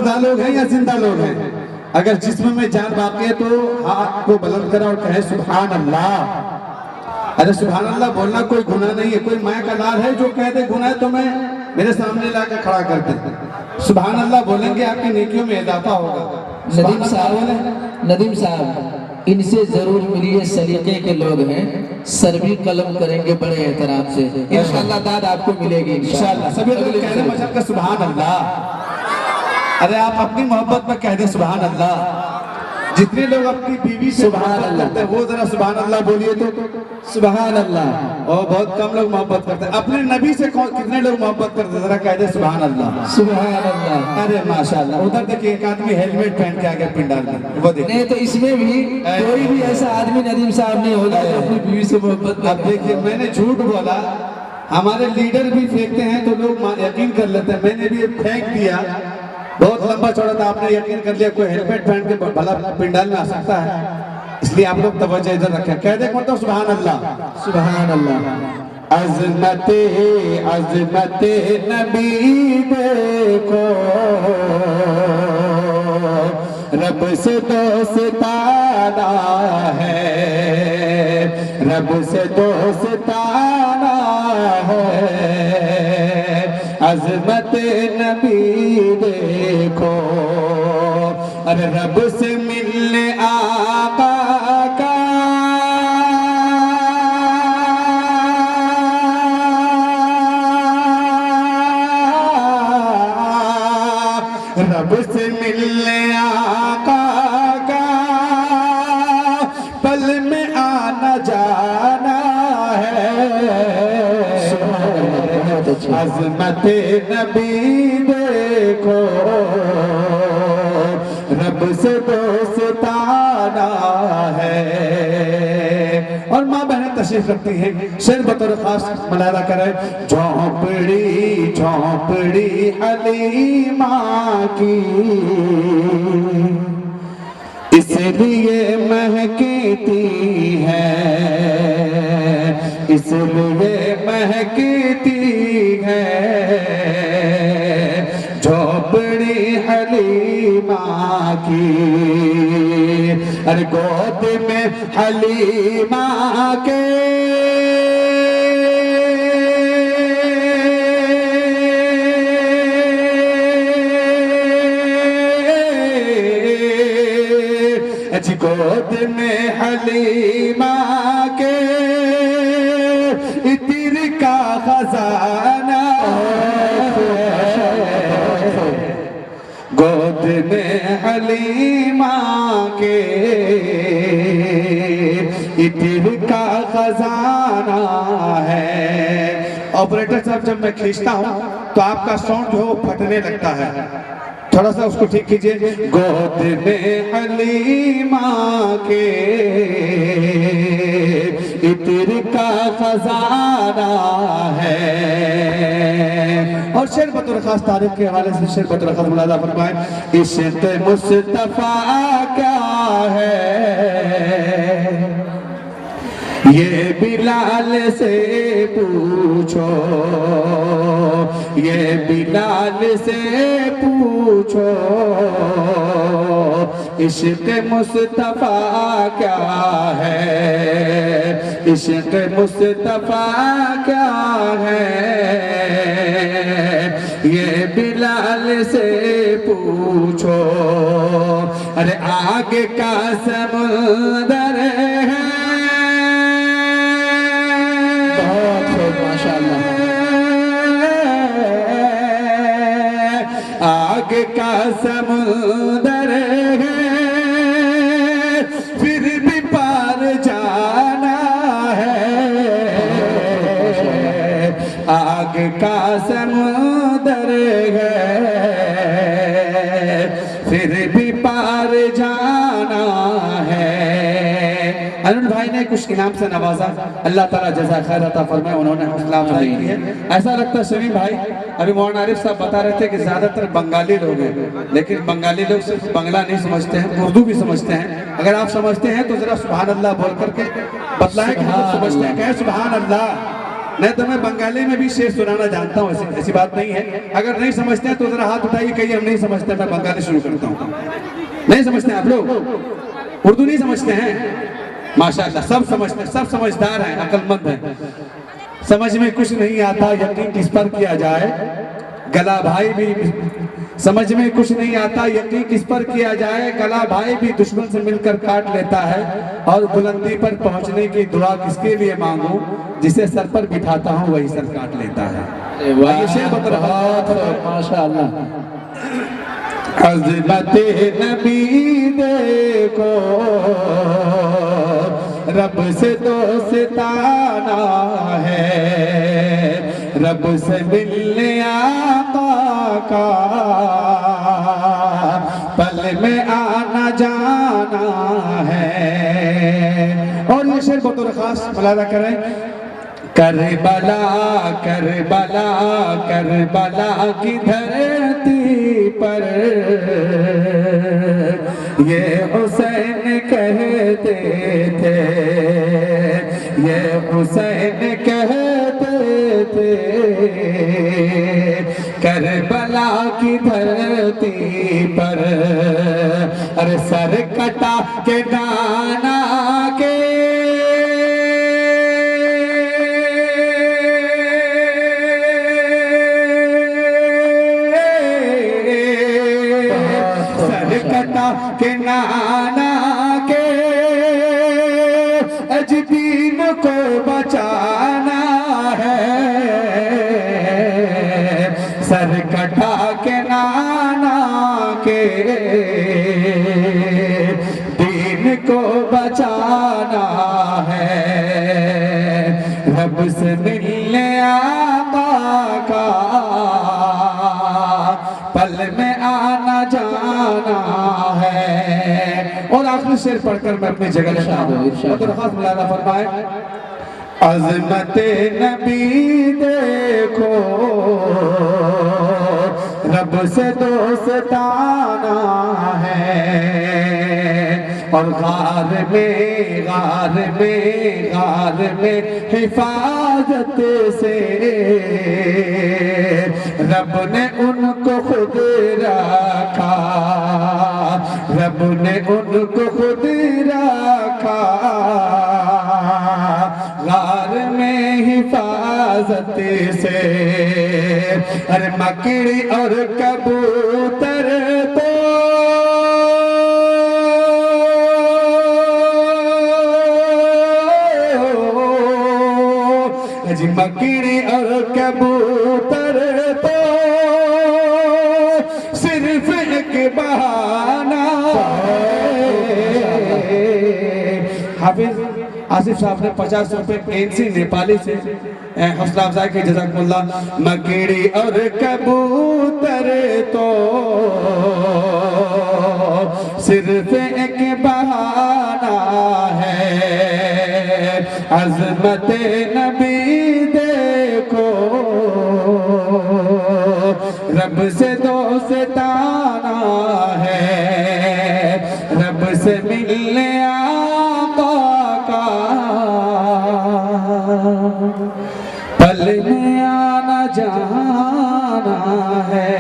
मुर्दा लोग हैं या जिंदा लोग हैं? अगर जिस्म में जान बाकी है तो हाथ को बुलंद करें और कहे सुभान अल्लाह। अरे सुभान अल्लाह बोलना कोई गुनाह नहीं है। कोई माँ का लाल है जो कह दे गुनाह है तो मैं मेरे सामने लाकर खड़ा कर दे। सुभान अल्लाह बोलेंगे आपकी नेकियों में इजाफा होगा। नदीम साहब इनसे जरूर मिलिए, सलीके के लोग हैं, सरबी कलम करेंगे बड़े एहतराम से। इंशाअल्लाह दाद आपको मिलेगी इंशाअल्लाह। सभी लोग कह रहे मशक्कत सुभान अल्लाह। अरे आप अपनी मोहब्बत में कह दे सुभान अल्लाह। जितने लोग अपनी बीवी से सुभान अल्लाह करते हैं वो जरा सुभान अल्लाह बोलिए तो। सुभान अल्लाह। और बहुत कम लोग मोहब्बत करते हैं। अपने नबी से कितने लोग मोहब्बत करते हैं जरा कह दे सुभान अल्लाह। सुभान अल्लाह। अरे माशाल्लाह। उधर देखिए एक आदमी हेलमेट पहन के आ गया पिंडाल में, वो देखिए। नहीं तो इसमें भी कोई भी ऐसा आदमी नदीम साहब नहीं होगा जो अपनी बीवी से मोहब्बत। अब देखिए मैंने झूठ बोला, हमारे लीडर भी फेंकते हैं तो लोग यकीन कर लेते हैं। मैंने भी फेंक दिया, बहुत लंबा चौड़ा था, आपने यकीन कर लिया। कोई हेलमेट पहन के भला पिंडाल में आ सकता है, इसलिए आप लोग तवज्जो इधर रखें। कह दे मतलब सुभान अल्लाह। सुभान अल्लाह। अज़मते अज़मते नबी देखो, रब से दोस्ताना है, रब से दोस्ताना है। अज़मते नबी देखो, अरे रब से मिलने आका का रब से मिलने आका का पल में आना जाना है। अज़मते नबी देखो, रब से दोस्ताना है। और माँ बहन तशरीफ रखती हैं, शेर बतौर खास मलाला करे। झोंपड़ी झोंपड़ी हलीमा की, इसलिए महकती है, इसलिए महकती है। झोंपड़ी हलीमा की, अरे गोद में हलीमा के गोद में हलीमा के इतिर का खजाना, गोद में हलीमा के इतिर का खजाना है। ऑपरेटर साहब जब मैं खींचता हूँ तो आपका साउंड जो है वो फटने लगता है, थोड़ा सा उसको ठीक कीजिए। गोद में हलीमा के इतर का खजाना है। और शेर बतौर खास तारीफ के हवाले से शेर बतौर खास मुलाजा फरमाए। इश्क़ मुस्तफ़ा क्या है, ये बिलाल से पूछो, ये बिलाल से पूछो। इश्क़ मुस्तफ़ा क्या है, इश्क़ मुस्तफ़ा क्या है, ये बिलाल से पूछो। अरे आगे का समुंदर है, आग का समुंदर है, फिर भी पार जाना है। आग का समुंदर है, फिर भी पार जाना है। अरुण भाई ने कुछ इनाम से नवाजा, अल्लाह ताला जज़ा खैर अता फरमाए। उन्होंने हौसला अफजाई की है। ऐसा लगता है शमीम भाई, अभी मौलाना आरिफ साहब बता रहे थे कि ज्यादातर बंगाली लोग हैं, लेकिन बंगाली लोग सिर्फ बंगला नहीं समझते हैं, उर्दू भी समझते हैं। अगर आप समझते हैं तो जरा सुभान अल्लाह बोल करके बतलाएं कि हम समझते हैं। कहें सुभान अल्लाह। नहीं तो मैं बंगाली में भी शेर सुनाना जानता हूँ, ऐसी बात नहीं है। अगर नहीं समझते हैं तो जरा हाथ उठाइए, कहिए हम नहीं समझते, मैं बंगाली शुरू करता हूँ। नहीं समझते हैं आप लोग? उर्दू नहीं समझते हैं? माशाअल्लाह, सब समझते हैं, सब समझदार हैं, अक्लमंद हैं। समझ में कुछ नहीं आता यकीन किस पर किया जाए, गला भाई भी समझ में कुछ नहीं आता यकीन किस पर किया जाए, गला भाई भी दुश्मन से मिलकर काट लेता है। और बुलंदी पर पहुंचने की दुआ किसके लिए मांगूं, जिसे सर पर बिठाता हूं वही सर काट लेता है। ये शेर बता रहा माशाअल्लाह। अज़मते नबी देखो, रब से दोस्ताना है, रब से मिलने आका का पल में आना जाना है। और ये शेर बतौर खास मुलाहिजा करें, करबला करबला करबला की धरती पर ये हुसैन कहते थे, ये हुसैन कहते थे, करबला की धरती पर अरे सर कटा के गाना के के नाना के अजदीन को बचाना है, सर कटा के नाना के दीन को बचाना है। रब से मिलने आका का पल में आना जाना है। और आखिरी शेर पढ़कर मैं अपनी जगह लेता हूँ। मुलाहिजा फरमाए, अज़मते नबी देखो, रब से दोस्ताना है। और गार में गार में गार में हिफाजत से रब ने उनको खुद रखा, रब ने उनको खुद रखा। गार में हिफाजत से अरे मकड़ी और कबूतर तो जी, मकड़ी और कबूतर तो सिर्फ एक बहाना। हाफिज आसिफ साहब ने 50 रुपए पेंसी नेपाली से हौसला अफजाई की, जज़ाकुमुल्लाह। मकड़ी और कबूतर तो सिर्फ एक बहाना है, अज़मते नबी देखो, रब से दोस्ताना है, रब से मिलने आका का पल में आना जाना है।